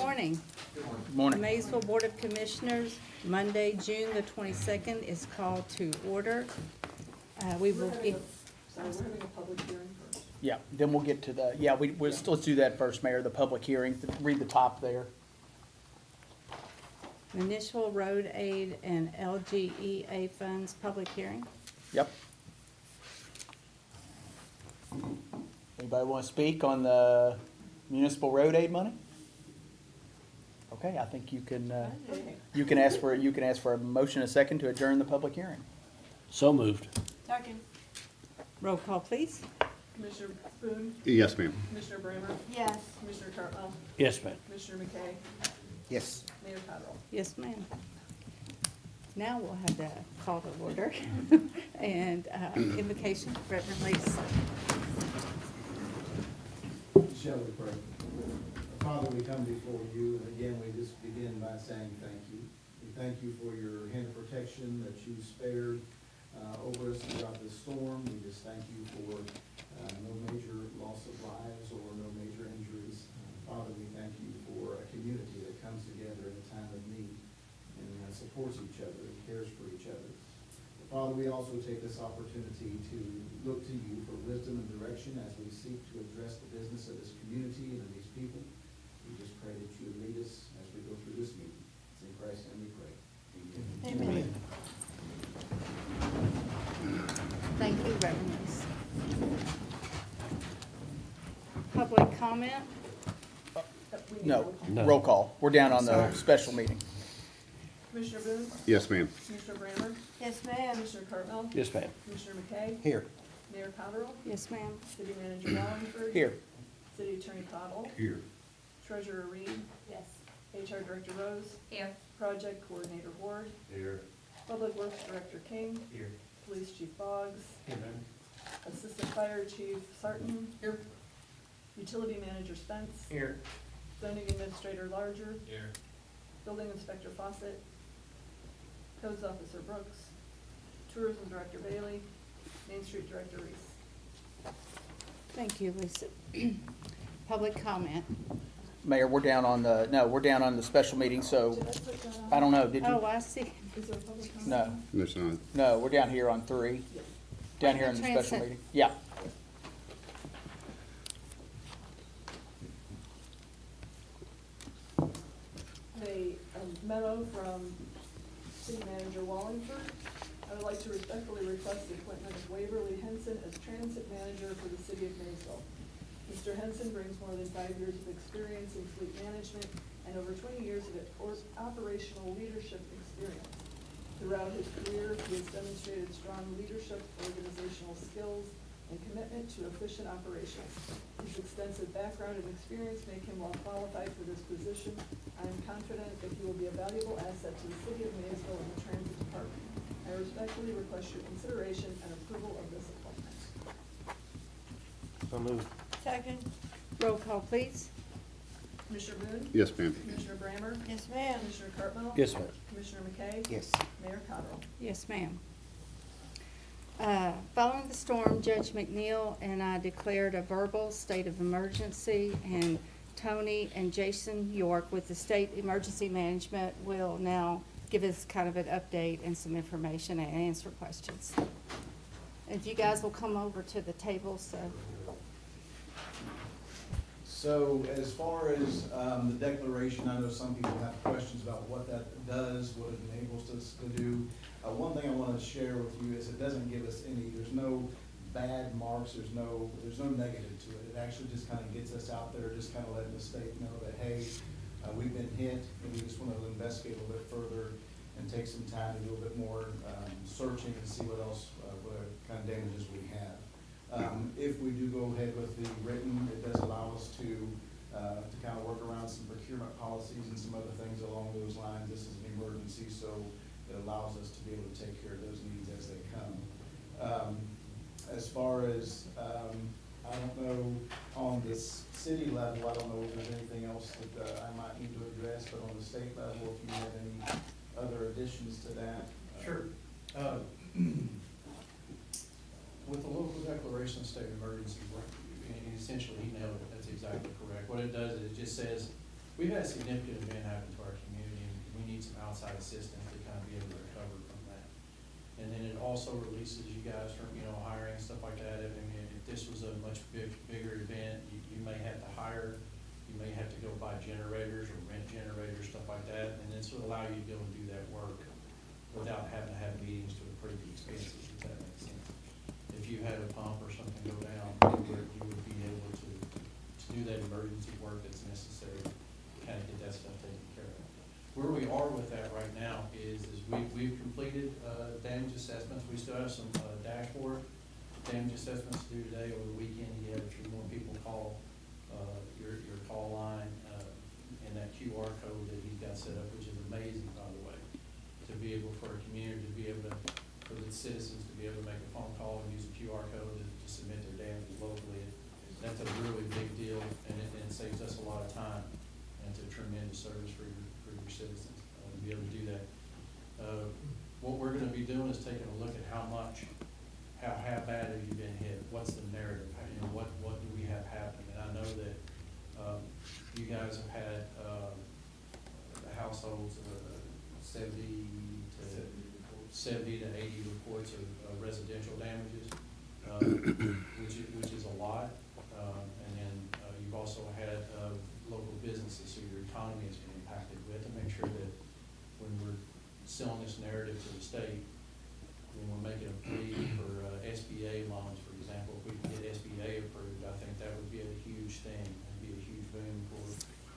morning. The Morning. Maysville Board of Commissioners, Monday, June the 22nd is called to order. We will be, Sorry, we're having a public hearing first. Yeah, then we'll get to the, yeah, let's do that first, Mayor, the public hearing. Read the top there. municipal road aid and LGEA funds, public hearing. Yep. Anybody want to speak on the municipal road aid money? Okay, I think you can ask for, a motion and a second to adjourn the public hearing. So moved. Second. Roll call, please. Commissioner Boone, Yes, ma'am. Commissioner Brammer, Yes. Commissioner Cartwell, Yes, ma'am. Commissioner McKay, Yes. Mayor Cottrell. Yes, ma'am. Now we'll have the call to order and invocation, Reverend Lisa. Shall we pray? Father, we come before you, and again, we just begin by saying thank you. We thank you for your hand of protection that you spared over us throughout this storm. We just thank you for no major loss of lives or no major injuries. Father, we thank you for a community that comes together in a time of need and supports each other and cares for each other. Father, we also take this opportunity to look to you for wisdom and direction as we seek to address the business of this community and of these people. We just pray that you would lead us as we go through this meeting. It's in Christ's name we pray. Amen. Amen. Thank you, Reverend Lisa. Public comment? No, No. roll call. We're down on the Sorry. special meeting. Commissioner Boone, Yes, ma'am. Commissioner Brammer, Yes, ma'am. Commissioner Cartwell, Yes, ma'am. Commissioner McKay, Here. Mayor Cottrell, Yes, ma'am. City Manager Wallingford. Here. City Attorney Cottle, Here. Treasurer Reed, Yes. HR Director Rose, Here. Project Coordinator Ward, Here. Public Works Director King, Here. Police Chief Boggs, Here, ma'am. Assistant Fire Chief Sarton. Here. Utility Manager Spence. Here. Zoning Administrator Larger. Here. Building Inspector Fawcett. Codes Officer Brooks. Tourism Director Bailey. Main Street Director Reese. Thank you, Lisa. Public comment. Mayor, we're down on the special meeting, so, Did I put that on? I don't know, did Oh, you? I see. Is there a public comment? No, There's not. no, we're down here on 3. Down here in the special Transit. meeting. Yeah. A memo from City Manager Wallingford. I would like to respectfully request the appointment of Waverly Henson as Transit Manager for the City of Maysville. Mr. Henson brings more than 5 years of experience in fleet management and over 20 years of operational leadership experience. Throughout his career, he has demonstrated strong leadership, organizational skills, and commitment to efficient operations. His extensive background and experience make him well qualified for this position. I am confident that he will be a valuable asset to the City of Maysville and the Transit Department. I respectfully request your consideration and approval of this appointment. So moved. Second. Roll call, please. Commissioner Boone? Yes, ma'am. Commissioner Brammer? Yes, ma'am. Commissioner Cartwell? Yes, ma'am. Commissioner McKay? Yes. Mayor Cottrell? Yes, ma'am. Following the storm, Judge McNeil and I declared a verbal state of emergency, and Tony and Jason York with the State Emergency Management will now give us kind of an update and some information and answer questions. If you guys will come over to the table, so. So as far as the declaration, I know some people have questions about what that does, what it enables us to do. One thing I want to share with you is it doesn't give us there's no bad marks, there's no negative to it. It actually just kind of gets us out there, just kind of letting the state know that, hey, we've been hit, and we just want to investigate a little bit further and take some time to do a bit more searching and see what else, what kind of damages we have. If we do go ahead with the written, it does allow us to kind of work around some procurement policies and some other things along those lines. This is an emergency, so it allows us to be able to take care of those needs as they come. As far as, I don't know, on this city level, I don't know if there's anything else that I might need to address, but on the state level, if you have any other additions to that. Sure. With the local declaration of state of emergency, and essentially he nailed it, that's exactly correct. What it does is it just says we've had a significant event happen to our community, and we need some outside assistance to kind of be able to recover from that. And then it also releases you guys from, hiring, stuff like that. I mean, if this was a much bigger event, you may have to hire, you may have to go buy generators or rent generators, stuff like that, and this will allow you to be able to do that work without having to have meetings to approve the expenses, if that makes sense. If you had a pump or something go down, you would be able to do that emergency work that's necessary, to kind of get that stuff taken care of. Where we are with that right now is we've completed damage assessments. We still have some dashboard damage assessments to do today. Over the weekend, you had a few more people call your call line and that QR code that he's got set up, which is amazing, by the way, to be able for a community to be able to, for the citizens to be able to make a phone call and use a QR code to submit their damages locally. That's a really big deal, and it saves us a lot of time, and it's a tremendous service for your citizens to be able to do that. What we're gonna be doing is taking a look at how bad have you been hit? What's the narrative? What do we have happening? And I know that you guys have had households 70 to 80 reports of residential damages, which is a lot. And then you've also had local businesses, so your economy has been impacted. We have to make sure that when we're selling this narrative to the state, when we're making a plea for SBA loans, for example, if we can get SBA approved, I think that would be a huge thing. It'd be a huge boom for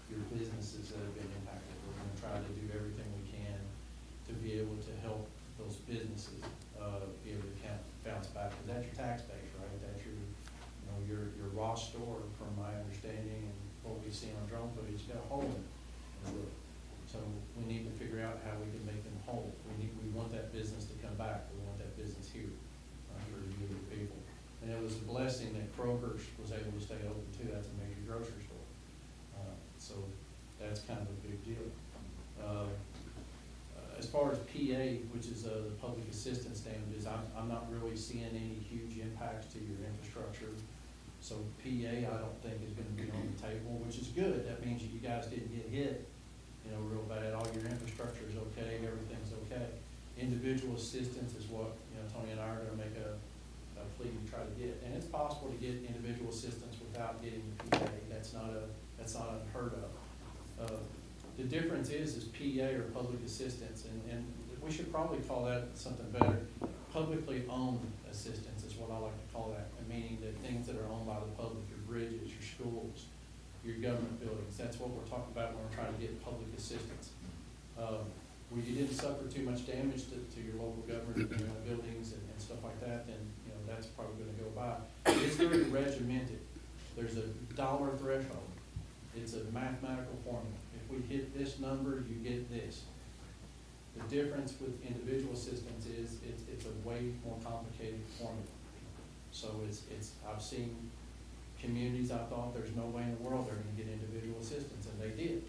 your businesses that have been impacted. We're gonna try to do everything we can to be able to help those businesses be able to bounce back, because that's your tax base, right? That's your raw store, from my understanding, and what we see on drone footage, got a hole in it. So we need to figure out how we can make them whole. We want that business to come back. We want that business here for you and your people. And it was a blessing that Kroger's was able to stay open too. That's a major grocery store. So that's kind of a big deal. As far as PA, which is the public assistance damages, I'm not really seeing any huge impacts to your infrastructure. So PA, I don't think is gonna be on the table, which is good. That means you guys didn't get hit, real bad. All your infrastructure is okay, everything's okay. Individual assistance is what, Tony and I are gonna make a plea to try to get. And it's possible to get individual assistance without getting the PA. That's not unheard of. The difference is PA or public assistance, and we should probably call that something better. Publicly owned assistance is what I like to call that, meaning that things that are owned by the public, your bridges, your schools, your government buildings. That's what we're talking about when we're trying to get public assistance. When you didn't suffer too much damage to your local government buildings and stuff like that, then that's probably going to go by. It's very regimented. There's a dollar threshold. It's a mathematical formula. If we hit this number, you get this. The difference with individual assistance is it's a way more complicated formula. So I've seen communities I thought there's no way in the world they're gonna get individual assistance, and they did.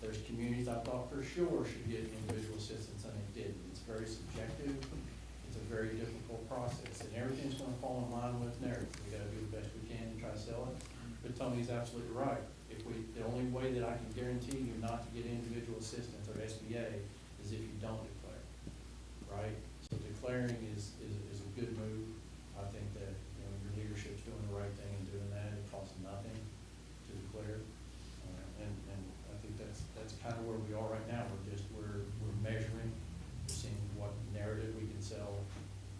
There's communities I thought for sure should get individual assistance, and they didn't. It's very subjective. It's a very difficult process, and everything's gonna fall in line with narrative. We gotta do the best we can to try to sell it. But Tony's absolutely right. The only way that I can guarantee you not to get individual assistance or SBA is if you don't declare, right? So declaring is a good move. I think that, your leadership's doing the right thing and doing that. It costs nothing to declare. And I think that's kind of where we are right now. We're measuring, we're seeing what narrative we can sell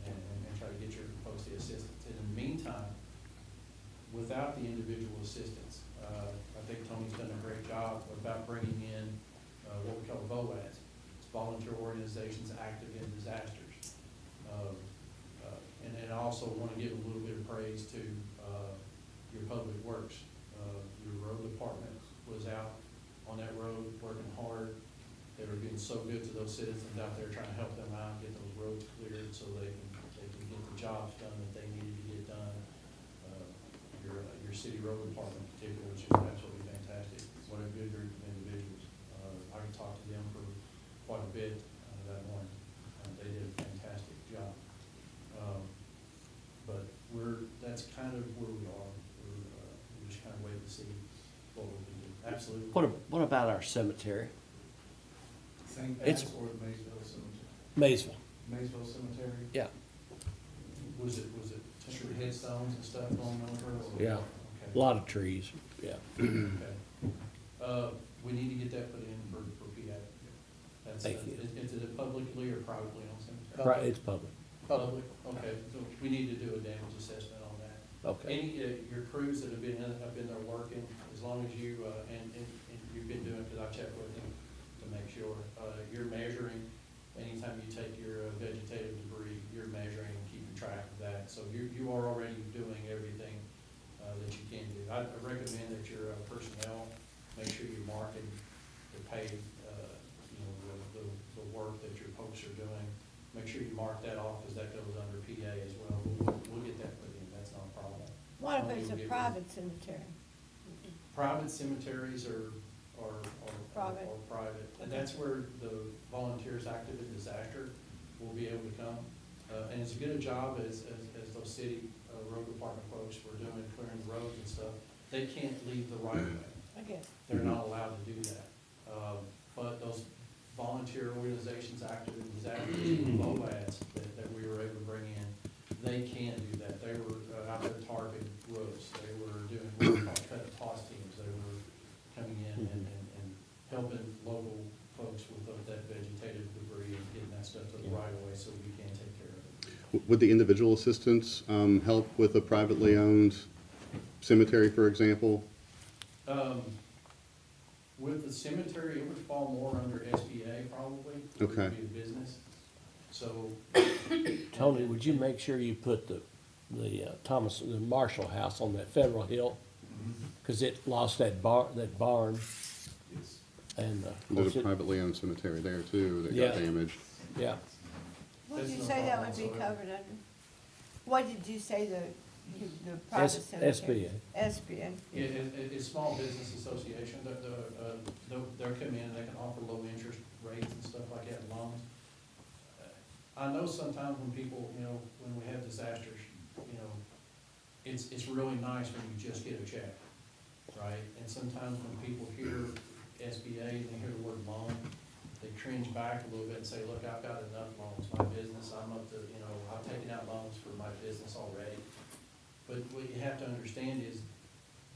and try to get your posted assistance. And in the meantime, without the individual assistance, I think Tony's done a great job about bringing in what we call VOAS. It's Volunteer Organizations Active in Disasters. And I also want to give a little bit of praise to your public works. Your road department was out on that road working hard. They were being so good to those citizens out there, trying to help them out, get those roads cleared so they can get the jobs done that they needed to get done. Your city road department in particular was just absolutely fantastic. What a good group of individuals. I can talk to them for quite a bit that morning. They did a fantastic job. But that's kind of where we are. We're just kind of waiting to see what we can do. Absolutely. Absolutely. What about our cemetery? St. It's- Pat's or Maysville Cemetery? Maysville, Maysville Cemetery? yeah, Was it tree headstones and stuff going over? or- yeah. Okay. A lot of trees, yeah. Okay. We need to get that put in for PA. That's, Thank you. is it publicly or privately owned cemetery? Right, it's public, Public, okay, so we need to do a damage assessment on that. okay. Any, your crews that have been there working, as long as you, and you've been doing, because I checked with them to make sure, you're measuring, anytime you take your vegetative debris, you're measuring and keeping track of that. So you are already doing everything, that you can do. I recommend that your personnel, make sure you're marking the pay, you know, the work that your folks are doing. Make sure you mark that off, because that goes under PA as well. We'll get that put in, that's not a problem. What if it's You'll a get- private cemetery? Private cemeteries are Private. private, and that's where the volunteers active in disaster will be able to come. And as good a job as those city road department folks were doing, clearing the roads and stuff, they can't leave the right of way. I guess. They're not allowed to do that. But those volunteer organizations active in disaster, VOADs, that we were able to bring in, they can do that. They were out there tarping roads. They were doing what we call cut and toss teams. They were coming in and helping local folks with that vegetative debris and getting that stuff to the right of way so we can take care of it. Would the individual assistants help with a privately owned cemetery, for example? With the cemetery, it would fall more under SBA probably. It would Okay. be a business. So. Tony, would you make sure you put the Marshall House on that Federal Hill? Cause it lost that barn Yes. and, of There's course a it, privately owned cemetery there too that Yeah. got damaged. yeah. What did That's you no say that problem would be whatsoever. covered under? What did you say the private cemetery? SBA. Yeah, it's small business association, they'll come in, they can offer low interest rates and stuff like that, loans. I know sometimes when people, you know, when we have disasters, you know, it's really nice when you just get a check, right? And sometimes when people hear SBA, and they hear the word loan, they cringe back a little bit and say, look, I've got enough loans, my business, I'm up to, you know, I've taken out loans for my business already. But what you have to understand is,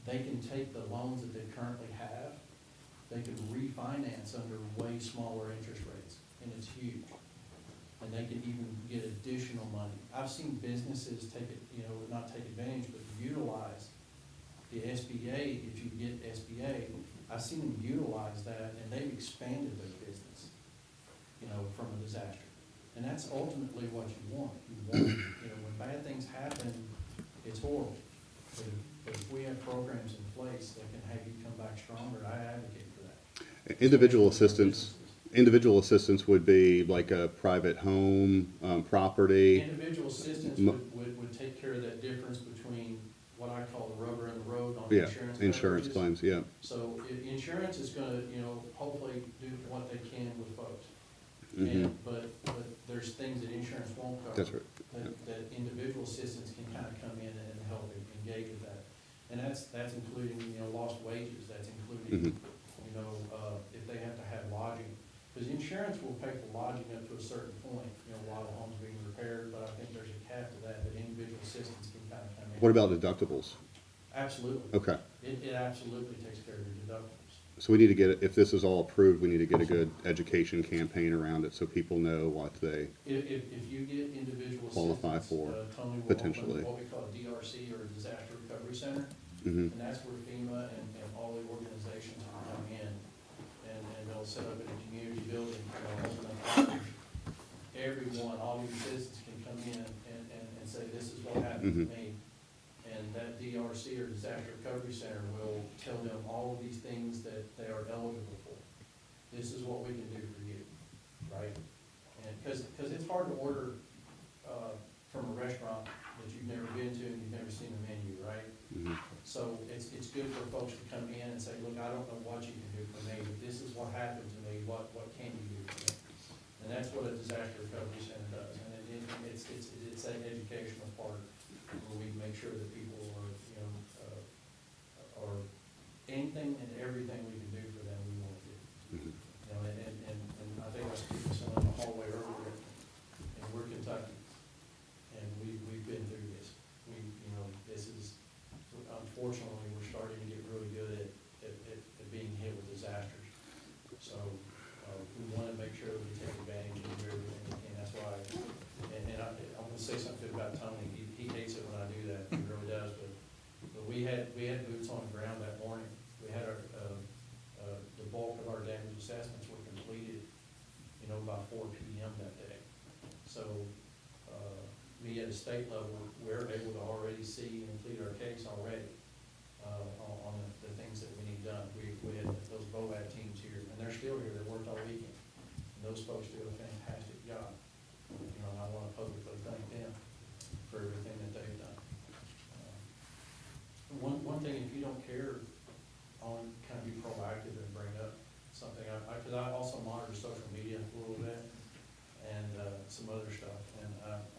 they can take the loans that they currently have, they can refinance under way smaller interest rates, and it's huge. And they can even get additional money. I've seen businesses take it, you know, not take advantage, but utilize the SBA. If you get SBA, I've seen them utilize that, and they've expanded their business, you know, from a disaster. And that's ultimately what you want. You want, you know, when bad things happen, it's horrible. But if we have programs in place that can have you come back stronger, I advocate for that. Individual assistance would be like a private home, property. Individual assistance Mo- would take care of that difference between what I call the rubber and the road on Yeah, insurance. insurance coverages. claims, yeah. So insurance is gonna, you know, hopefully do what they can with folks. Mhm. But there's things that insurance won't cover. That's right. That individual assistance can kind of come in and help engage with that. And that's including, you know, lost wages, that's including, you know, if they have to have lodging. Because insurance will pay for lodging up to a certain point, you know, while the home's being repaired, but I think there's a cap to that, but individual assistance can kind of come in. What about deductibles? Absolutely. Okay, It absolutely takes care of your deductibles. so we need to get, if this is all approved, we need to get a good education campaign around it so people know what they, If you get individual Qualify assistance, for, Tony will potentially. open what we call a DRC, or a Disaster Recovery Center. Mhm. And that's where FEMA and all the organizations will come in, and they'll set up in a community building, they'll open up offices. Everyone, all your citizens can come in and say, this is what happened to me. And that DRC, or Disaster Recovery Center, will tell them all of these things that they are eligible for. This is what we can do for you, right? And, cause it's hard to order, from a restaurant that you've never been to and you've never seen the menu, right? Mhm. So it's good for folks to come in and say, look, I don't know what you can do for me, but this is what happened to me, what can you do for me? And that's what a disaster recovery center does, and it's an educational part where we make sure that people are, you know, or anything and everything we can unfortunately, we're starting to get really good at being hit with disasters. So, we wanna make sure that we take advantage and do everything we can, that's why, and I'm gonna say something about Tony, he hates it when I do that, he really does, but we had boots on the ground that morning. We had our, the bulk of our damage assessments were completed, by 4 PM that day. So, me at a state level, we're able to already see and plead our case already, on the things that we need done. We had those BOAT teams here, and they're still here, they worked all weekend. And those folks do a fantastic job. And I wanna publicly thank them for everything that they've done. One thing, if you don't care, I want to kind of be proactive and bring up something, cause I also monitor social media a little bit, and, some other stuff, and,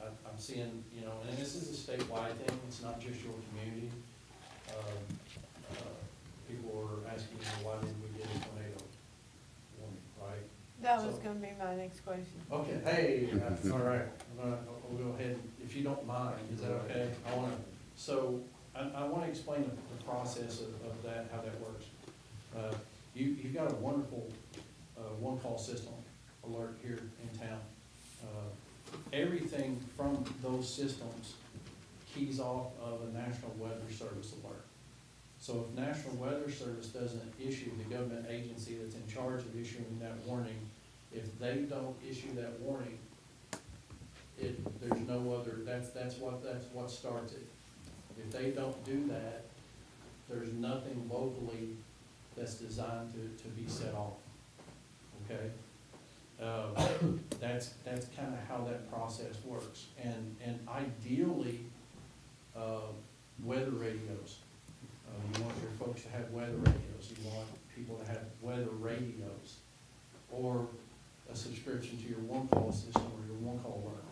I'm seeing, and this is a statewide thing, it's not just your community. People are asking, why didn't we get a tornado warning, right? That was So- gonna be my next question. Okay, hey, all right, we'll go ahead, if you don't mind, is that okay? I wanna explain the process of that, how that works. You've got a wonderful, one-call system alert here in town. Everything from those systems keys off of a National Weather Service alert. So if National Weather Service doesn't issue, the government agency that's in charge of issuing that warning, if they don't issue that warning, there's no other, that's what starts it. If they don't do that, there's nothing locally that's designed to be set off, okay? That's kinda how that process works, and ideally, weather radios. You want your folks to have weather radios, you want people to have weather radios, or a subscription to your one-call system or your one-call alert.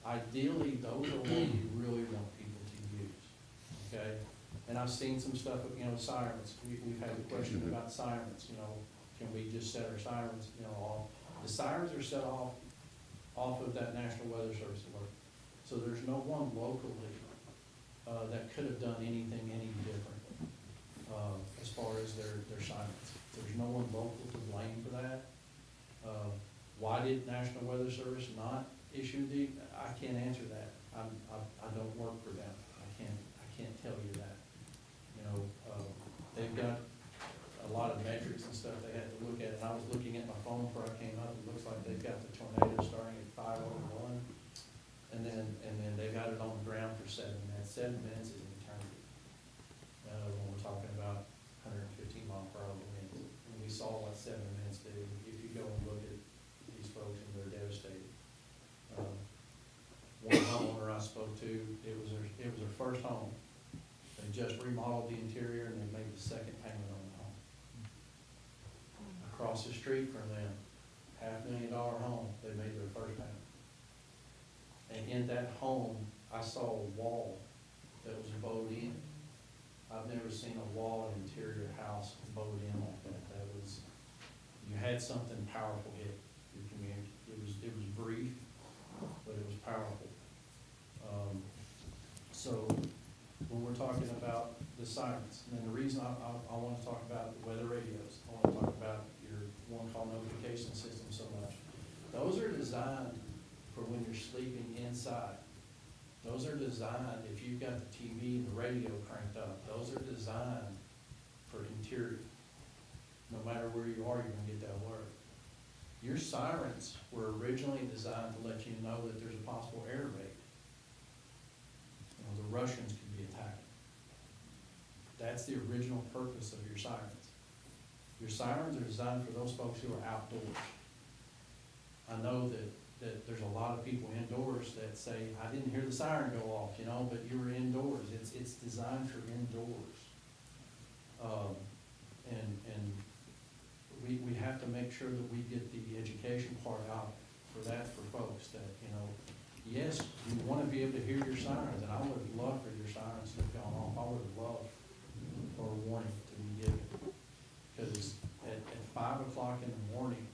Ideally, those are what you really want people to use, okay? And I've seen some stuff, sirens, we've had a question about sirens, can we just set our sirens, off? The sirens are set off of that National Weather Service alert. So there's no one locally, that could have done anything any different, as far as their sirens. There's no one local to blame for that. Why did National Weather Service not issue I can't answer that. I don't work for them. I can't tell you that. They've got a lot of metrics and stuff they had to look at, and I was looking at my phone before I came up, it looks like they've got the tornado starting at 5:01, and then they've got it on the ground for 7 minutes. 7 minutes is an eternity. When we're talking about 115 mile per hour winds, and we saw what 7 minutes do. If you go and look at these folks, and they're devastated. One homeowner I spoke to, it was their first home. They just remodeled the interior, and they made the second payment on the home. Across the street from them, $500,000 home, they made their first payment. And in that home, I saw a wall that was bowed in. I've never seen a wall in an interior house bowed in like that. You had something powerful hit your community. It was brief, but it was powerful. So when we're talking about the sirens, and then the reason I want to talk about the weather radios, I want to talk about your one-call notification system so much. Those are designed for when you're sleeping inside. Those are designed, if you've got the TV and the radio cranked up, those are designed for interior. No matter where you are, you're gonna get that alert. Your sirens were originally designed to let you know that there's a possible air raid. The Russians could be attacking. That's the original purpose of your sirens. Your sirens are designed for those folks who are outdoors. I know that there's a lot of people indoors that say, I didn't hear the siren go off, but you were indoors. It's designed for indoors. And we have to make sure that we get the education part out for that for folks that, yes, you want to be able to hear your sirens, and I would love for your sirens to have gone off. I would love for a warning to be given. Because at 5 o'clock in the morning,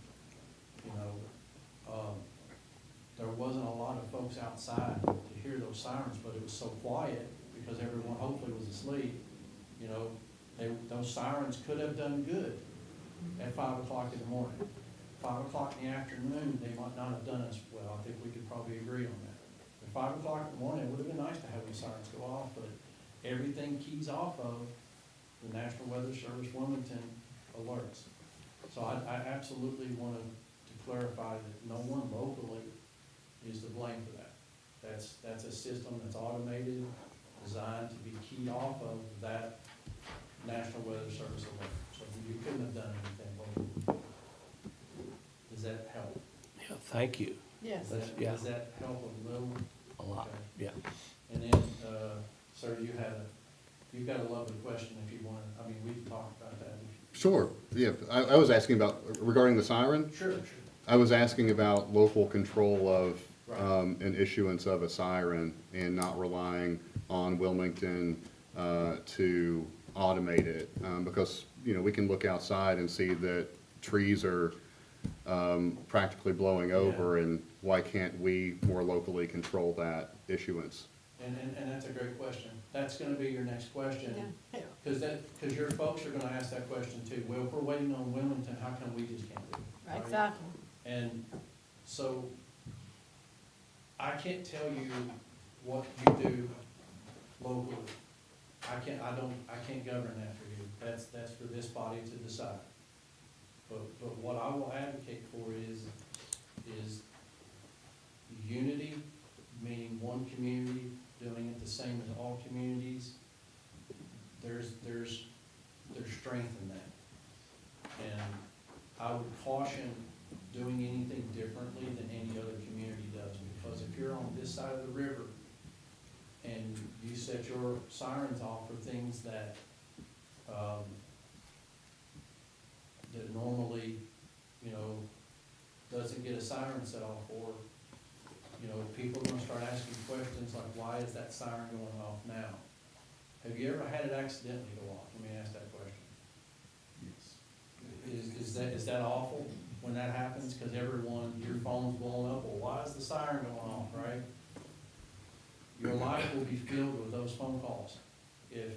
there wasn't a lot of folks outside to hear those sirens, but it was so quiet because everyone hopefully was asleep you know, those sirens could have done good at 5 o'clock in the morning. 5 o'clock in the afternoon, they might not have done us well. I think we could probably agree on that. At 5 o'clock in the morning, it would have been nice to have those sirens go off, but everything keys off of the National Weather Service Wilmington alerts. So I absolutely want to clarify that no one locally is to blame for that. That's a system that's automated, designed to be keyed off of that National Weather Service alert. So you couldn't have done anything locally. Does that help? Yeah, thank you, Yes. Yeah. Does that help a little? a lot, Okay. yeah. And then, sir, you've got a lovely question if you want to, I mean, we've talked about that. Sure, yeah, I was asking about, regarding the siren, Sure, sure. I was asking about local control of, Right. an issuance of a siren and not relying on Wilmington, to automate it. Because, you know, we can look outside and see that trees are, practically blowing over, and why can't we more locally control that issuance? And that's a great question. That's gonna be your next question. Yeah. Because your folks are gonna ask that question too. Well, if we're waiting on Wilmington, how come we just can't do it? Right? Exactly. And so, I can't tell you what you do locally. I can't govern that for you. That's for this body to decide. But what I will advocate for is unity, meaning one community doing it the same as all communities. There's strength in that. And I would caution doing anything differently than any other community does, because if you're on this side of the river and you set your sirens off for things that, that normally, you know, doesn't get a siren set off for, you know, people are gonna start asking questions like, why is that siren going off now? Have you ever had it accidentally go off? Let me ask that question. Yes. Is that awful when that happens? Because everyone, your phone's blowing up, well, why is the siren going off, right? Your life will be filled with those phone calls. If,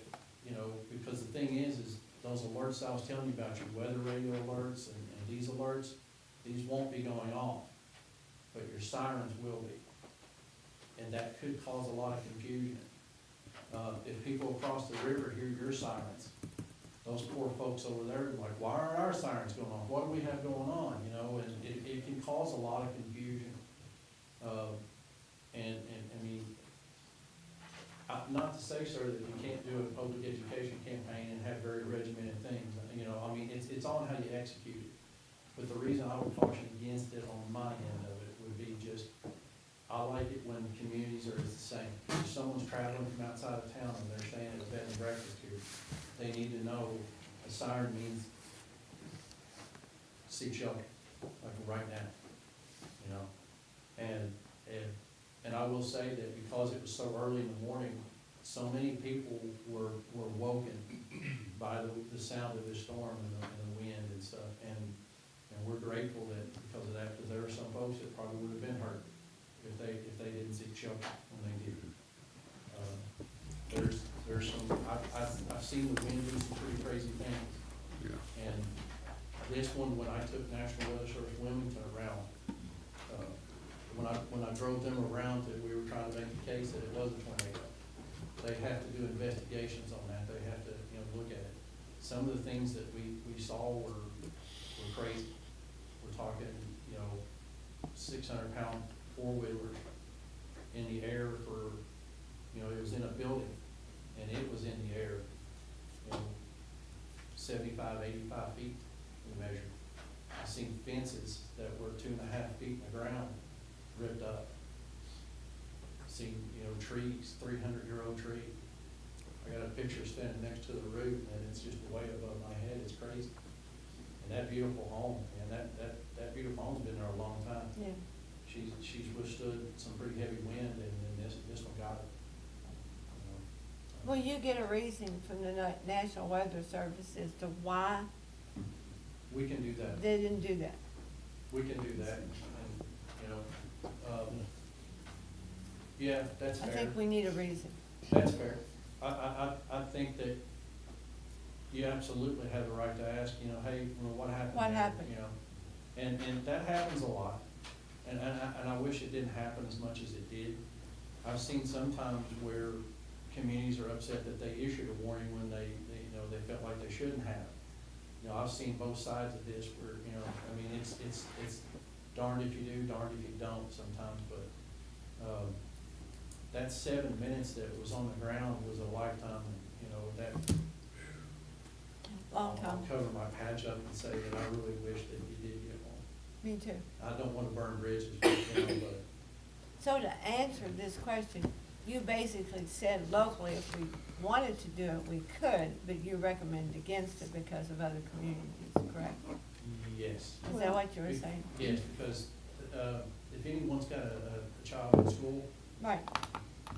you know, because the thing is those alerts I was telling you about, your weather radio alerts and these alerts, these won't be going off, but your sirens will be. And that could cause a lot of confusion. If people across the river hear your sirens, those poor folks over there are like, why aren't our sirens going off? What do we have going on? You know, and it can cause a lot of confusion. And I mean, not to say, sir, that you can't do a public education campaign and have very regimented things. You know, I mean, it's on how you execute it. But the reason I would caution against it on my end of it would be just, I like it when communities are the same. If someone's traveling from outside of town and they're staying at a bed and breakfast here, they need to know a siren means seek shelter, like right now, you know? And I will say that because it was so early in the morning, so many people were woken by the sound of the storm and the wind and stuff. And we're grateful that because of that, because there were some folks that probably would have been hurt if they didn't seek shelter when they did. There's some, I've seen the wind do some pretty crazy things. Yeah. And this one, when I took National Weather Service Wilmington around, when I drove them around, we were trying to make the case that it was a tornado. They have to do investigations on that. They have to, you know, look at it. Some of the things that we saw were crazy. We're talking, you know, 600-pound four-wheelers in the air for, you know, it was in a building, and it was in the air, you know, 75, 85 feet we measured. I've seen fences that were 2.5 feet in the ground ripped up. Seen, you know, trees, 300-year-old tree. I got a picture standing next to the root, and it's just way above my head. It's crazy. And that beautiful home, and that beautiful home's been there a long time. Yeah. She's withstood some pretty heavy wind, and then this one got it. Will you get a reason from the National Weather Service as to why We can do that. they didn't do that? We can do that, and, you know, yeah, that's I fair. think we need a reason. That's fair. I think that you absolutely have the right to ask, you know, hey, you know, what happened? What there, happened? You know, and that happens a lot, and I wish it didn't happen as much as it did. I've seen sometimes where communities are upset that they issued a warning when they, you know, they felt like they shouldn't have. You know, I've seen both sides of this where, you know, I mean, it's darned if you do, darned if you don't sometimes, but, that 7 minutes that was on the ground was a lifetime, and, you know, that. Long time. I'll cover my patch up and say that I really wish that you did get one. Me too. I don't wanna burn bridges, you know, but. So to answer this question, you basically said locally, if we wanted to do it, we could, but you recommend against it because of other communities, correct? Yes. Is that what you were saying? Yes, because, if anyone's got a child in school, Right.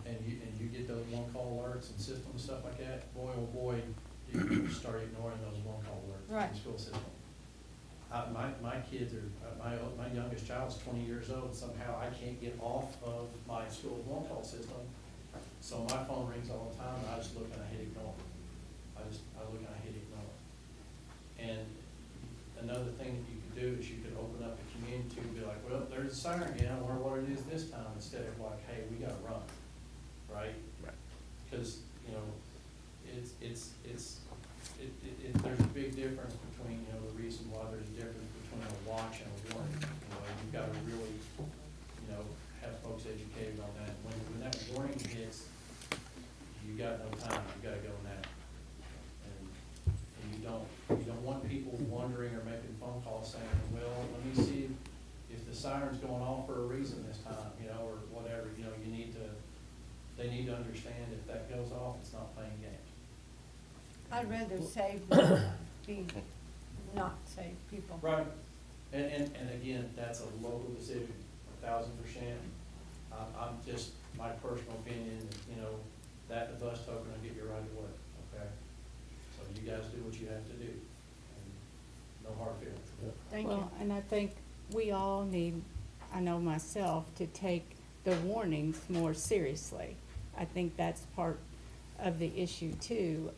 and you get those one-call alerts and system and stuff like that, boy, oh boy, you start ignoring those one-call alerts in Right. the school system. My kids are, my youngest child's 20 years old, somehow I can't get off of my school's one-call system, so my phone rings all the time, and I just look and I hit ignore. I look and I hit ignore. And another thing that you could do is you could open up the community and be like, well, there's a siren again, I wonder what it is this time, instead of like, hey, we gotta run, right? Right. Cause, you know, there's a big difference between, you know, the reason why there's a difference between a watch and a warning. You know, you've gotta really, you know, have folks educated on that. When that warning hits, you got no time, you gotta go now. And you don't want people wondering or making phone calls saying, well, let me see if the siren's going off for a reason this time, you know, or whatever, you know, they need to understand if that goes off, it's not playing games. I'd rather save than be not save people. Right, and again, that's a local decision, 1,000%. I'm just, my personal opinion, you know, that the bus token will get you right to work, okay? So you guys do what you have to do, and no hard feelings. Thank you. Well, and I think we all need, I know myself, to take the warnings more seriously. I think that's part of the issue too.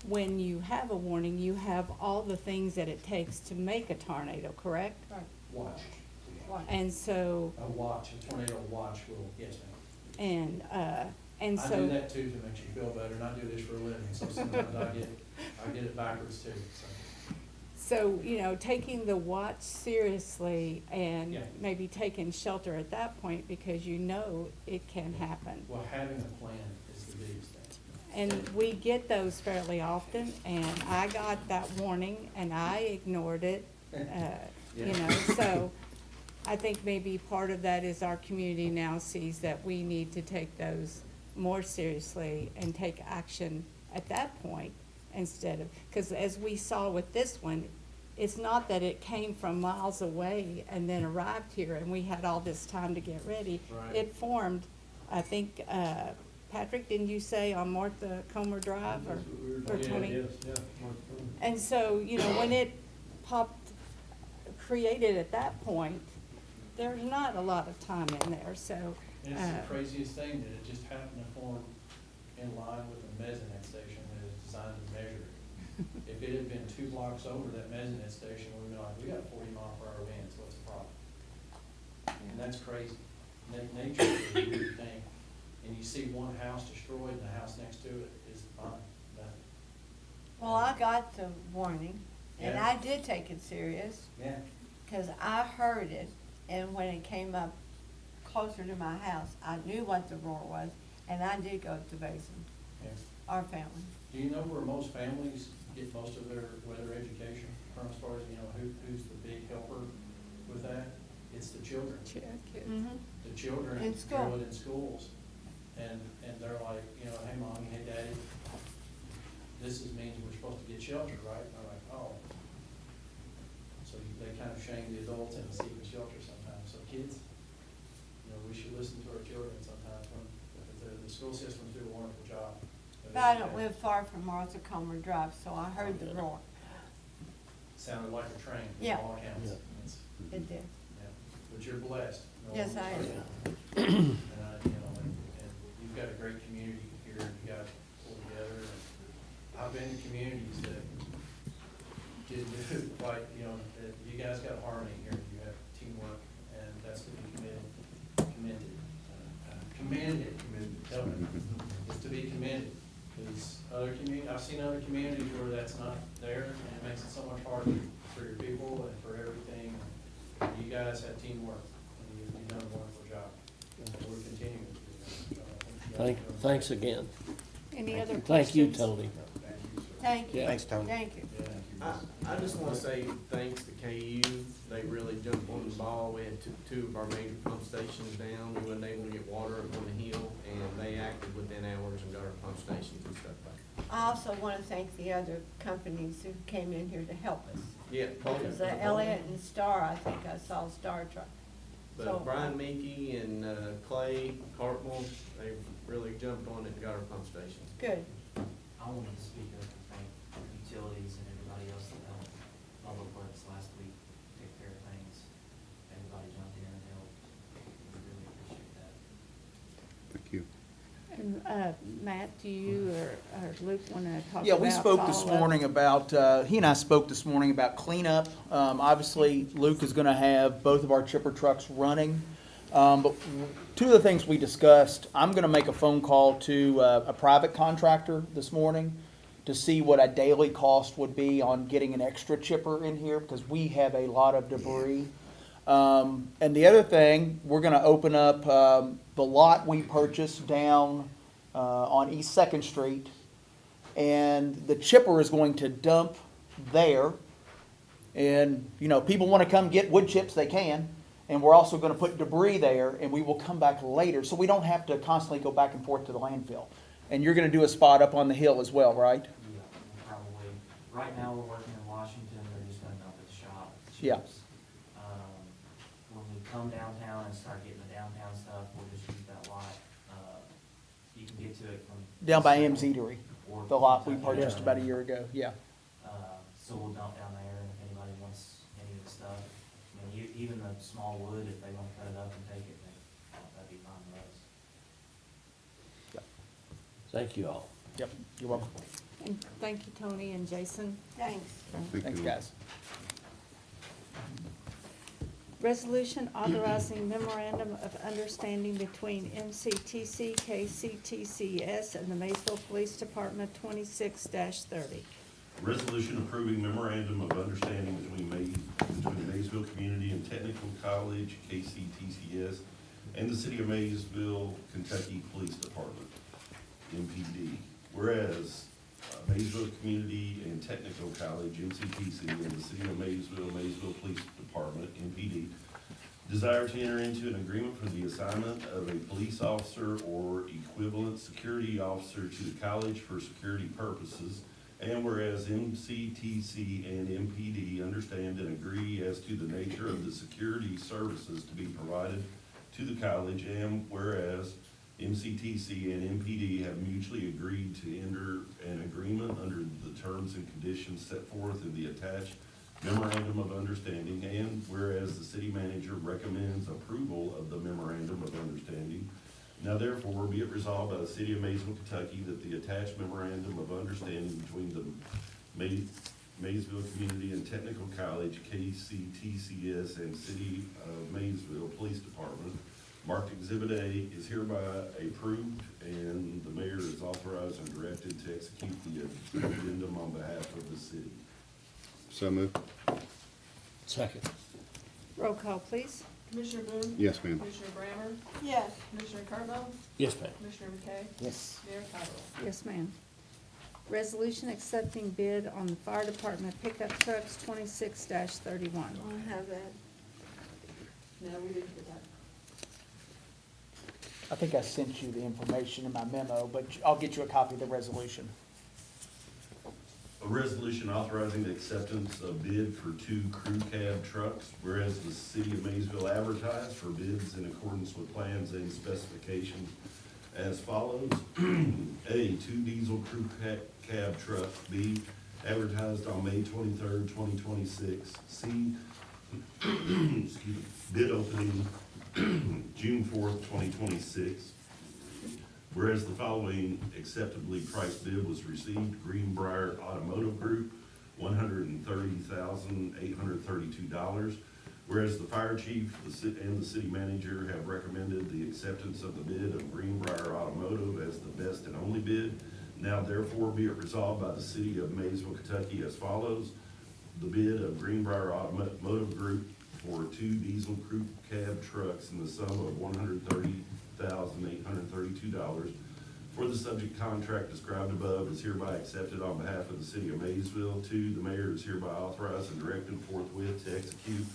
When you have a warning, you have all the things that it takes to make a tornado, correct? Right. Watch. Why? And so, A tornado watch will, yes, ma'am. and I so. do that too to make you feel better, and I do this for a living, so sometimes I get it backwards too, so. So, you know, taking the watch seriously and Yeah. maybe taking shelter at that point because you know it can happen. Well, having a plan is the biggest thing. And we get those fairly often, and I got that warning and I ignored it, you know, so I think maybe part of that is our community now sees that we need to take those more seriously and take action at that point instead of, because as we saw with this one, it's not that it came from miles away and then arrived here and we had all this time to get ready. Right. It formed, I think, Patrick, didn't you say on Martha Comer Drive or Yeah, Tony? Yes, yeah. And so, you know, when it created at that point, there's not a lot of time in there, so. And it's the craziest thing that it just happened to form in line with the mezzanine station that is designed to measure it. If it had been 2 blocks over that mezzanine station, we'd be like, we got 40-mile-per-hour winds, what's the problem? And that's crazy. Nature is a weird thing. And you see one house destroyed and the house next to it is fine, nothing. Well, I got the warning, and Yeah. I did take it serious, Yeah. because I heard it, and when it came up closer to my house, I knew what the roar was, and I did go to Basin, Yeah. our family. Do you know where most families get most of their weather education from, as far as, you know, who's the big helper with that? It's the children. Mm-hmm. The children In school. do it in schools. And they're like, you know, hey, mommy, hey, daddy, this means we're supposed to get shelter, right? And they're like, oh. So they kind of shame the adults into seeking shelter sometimes. So kids, you know, we should listen to our children sometimes when, the school systems do a wonderful job. of But I don't educating. live far from Martha Comer Drive, so I heard the roar. Sounded like a train Yeah. from all accounts. Yeah. It's- It did. Yeah, but you're blessed. No Yes, one- I am. And you know, and you've got a great community here, and you guys pull together, and I've been in communities that did, like, you know, that you guys got harmony here, you have teamwork, and that's to be commended. It's to be commended, because other I've seen other communities where that's not there, and it makes it so much harder for your people and for everything. You guys have teamwork, and you've done a wonderful job. We're continuing to do that. So I think you guys are doing Thanks again. Any other questions? Thank you, Tony. Thank you. Yeah. Thanks, Tony. Thank you. I just wanna say thanks to KU, they really jumped on the ball, we had two of our major pump stations down, we wasn't able to get water up on the hill, and they acted within hours and got our pump stations and stuff back. I also want to thank the other companies who came in here to help us. Yeah. Because Elliott and Star, I think I saw Star Truck. So, But Brian Meeky and Clay Cartmore, they really jumped on it and got our pump stations. Good. I wanted to speak up and thank utilities and everybody else that helped Public Works last week take care of things. Everybody jumped in and helped. We really appreciate that. Thank you. And, Matt, do you or Luke want to talk about Yeah, we spoke this follow-up? morning about, he and I spoke this morning about cleanup. Obviously, Luke is gonna have both of our chipper trucks running. But two of the things we discussed, I'm gonna make a phone call to a private contractor this morning to see what a daily cost would be on getting an extra chipper in here, because we have a lot of debris. And the other thing, we're gonna open up the lot we purchased down on East Second Street, and the chipper is going to dump there. And, you know, people wanna come get wood chips, they can. And we're also gonna put debris there, and we will come back later, so we don't have to constantly go back and forth to the landfill. And you're gonna do a spot up on the hill as well, right? Yeah, we'll probably, right now, we're working in Washington, they're just gonna dump at the shop. Yeah. chips. When we come downtown and start getting the downtown stuff, we'll just use that lot. You can get to it from. Down by M's Eatery, or the lot we Kentucky purchased about a year ago, yeah. So we'll dump down there, and if anybody wants any of the stuff, I mean, even the small wood, if they wanna cut it up and take it, then that'd be fine with us. Thank you all. Yep, you're welcome. And thank you, Tony and Jason. Thanks. Thank Thanks, you. guys. Resolution authorizing memorandum of understanding between MCTC, KCTCS, and the Maysville Police Department 26-30. Resolution approving memorandum of understanding between Maysville Community and Technical College, KCTCS, and the City of Maysville, Kentucky Police Department, MPD. Whereas Maysville Community and Technical College, MCTC, and the City of Maysville, Maysville Police Department, MPD, desire to enter into an agreement for the assignment of a police officer or equivalent security officer to the college for security purposes. And whereas MCTC and MPD understand and agree as to the nature of the security services to be provided to the college, and whereas MCTC and MPD have mutually agreed to enter an agreement under the terms and conditions set forth in the attached memorandum of understanding, and whereas the city manager recommends approval of the memorandum of understanding, now therefore be it resolved by the City of Maysville, Kentucky, that the attached memorandum of understanding between the Maysville Community and Technical College, KCTCS, and City of Maysville Police Department, marked Exhibit A, is hereby approved, and the mayor is authorized and directed to execute the addendum on behalf of the city. So moved. Second. Roll call, please. Commissioner Boone? Yes, ma'am. Commissioner Brammer? Yes. Commissioner Cardinal? Yes, ma'am. Commissioner McKay? Yes. Mayor Cottrell? Yes, ma'am. Resolution accepting bid on the fire department pickup trucks 26-31. I'll have that. No, we didn't get that. I think I sent you the information in my memo, but I'll get you a copy of the resolution. A resolution authorizing the acceptance of bid for 2 crew cab trucks, whereas the City of Maysville advertised for bids in accordance with plans and specifications as follows. A, 2 diesel crew cab trucks. B, advertised on May 23rd, 2026. C, excuse me, bid opening June 4th, 2026. Whereas the following acceptably priced bid was received, Greenbrier Automotive Group, $130,832. Whereas the fire chief and the city manager have recommended the acceptance of the bid of Greenbrier Automotive as the best and only bid. Now therefore be it resolved by the city of Maysville, Kentucky as follows. The bid of Greenbrier Automotive Group for 2 diesel crew cab trucks in the sum of $130,832 for the subject contract described above is hereby accepted on behalf of the city of Maysville. 2, the mayor is hereby authorized and directed forthwith to execute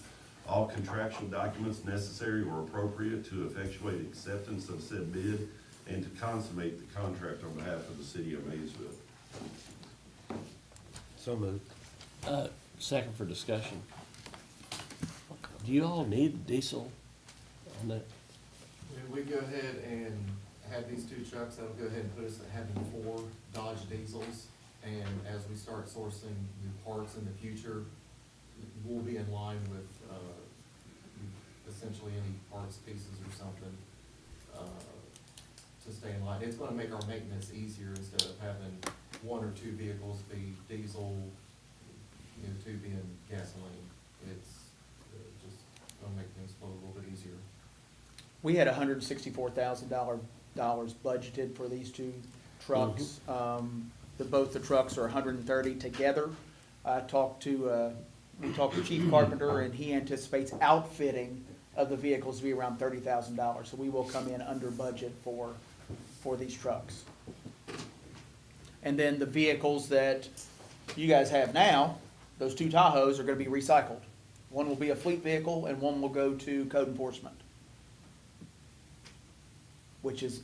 all contractual documents necessary or appropriate to effectuate acceptance of said bid and to consummate the contract on behalf of the city of Maysville. So moved. Second for discussion. Do you all need diesel on that? We go ahead and have these 2 trucks, that'll go ahead and put us at having 4 Dodge diesels. And as we start sourcing new parts in the future, we'll be in line with, essentially any parts, pieces or something, to stay in line. It's gonna make our maintenance easier instead of having 1 or 2 vehicles be diesel, 2 being gasoline. It's just gonna make things flow a little bit easier. We had $164,000 budgeted for these 2 trucks. Both the trucks are 130 together. We talked to Chief Carpenter, and he anticipates outfitting of the vehicles to be around $30,000. So we will come in under budget for these trucks. And then the vehicles that you guys have now, those 2 Tahoes are gonna be recycled. One will be a fleet vehicle and one will go to code enforcement, which is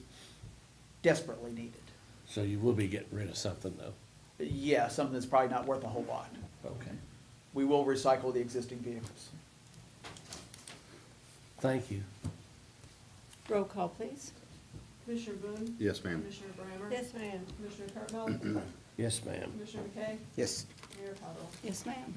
desperately needed. So you will be getting rid of something though? Yeah, something that's probably not worth a whole lot. Okay. We will recycle the existing vehicles. Thank you. Roll call, please. Commissioner Boone? Yes, ma'am. Commissioner Brammer? Yes, ma'am. Commissioner Cardinal? Yes, ma'am. Commissioner McKay? Yes. Mayor Cottrell? Yes, ma'am.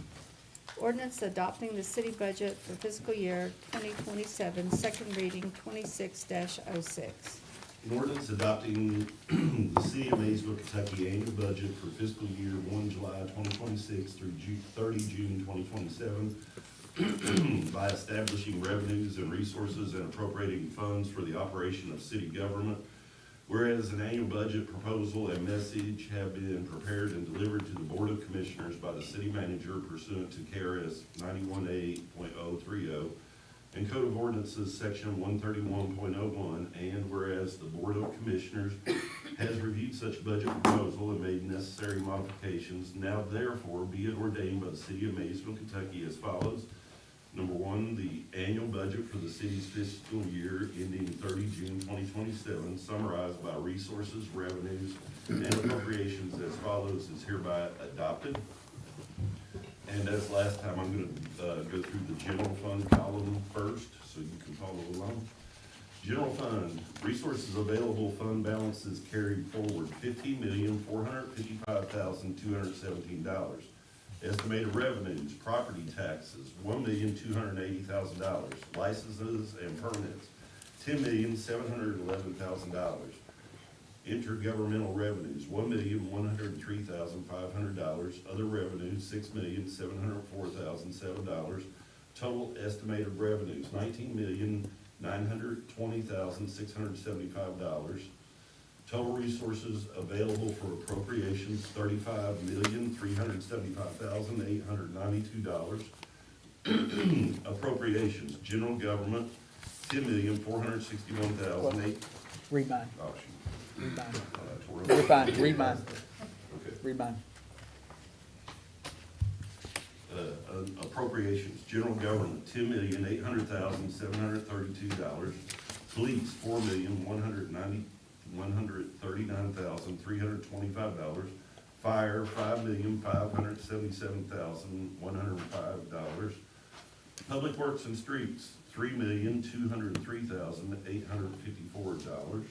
Ordinance adopting the city budget for fiscal year 2027, second reading, 26-06. An ordinance adopting the city of Maysville, Kentucky annual budget for fiscal year 1 July 2026 through 30 June 2027 by establishing revenues and resources and appropriating funds for the operation of city government. Whereas an annual budget proposal and message have been prepared and delivered to the Board of Commissioners by the city manager pursuant to KRS 91A.030 and Code of Ordinances, Section 131.01, and whereas the Board of Commissioners has reviewed such budget proposal and made necessary modifications, now therefore be it ordained by the city of Maysville, Kentucky as follows. Number 1, the annual budget for the city's fiscal year ending 30 June 2027, summarized by resources, revenues, and appropriations as follows, is hereby adopted. And as last time, I'm gonna go through the general fund column first, so you can follow along. General fund, resources available, fund balances carried forward, $15,455,217. Estimated revenues, property taxes, $1,280,000. Licenses and permits, $10,711,000. Intergovernmental revenues, $1,103,500. Other revenues, $6,704,007. Total estimated revenues, $19,920,675. Total resources available for appropriations, $35,375,892. Appropriations, general government, $10,461,008. Read mine. Oh, shoot. Read mine. Tore up. You're fine. Read mine. Okay. Read mine. Appropriations, general government, $10,800,732. Police, $4,139,325. Fire, $5,577,105. Public Works and Streets, $3,203,854.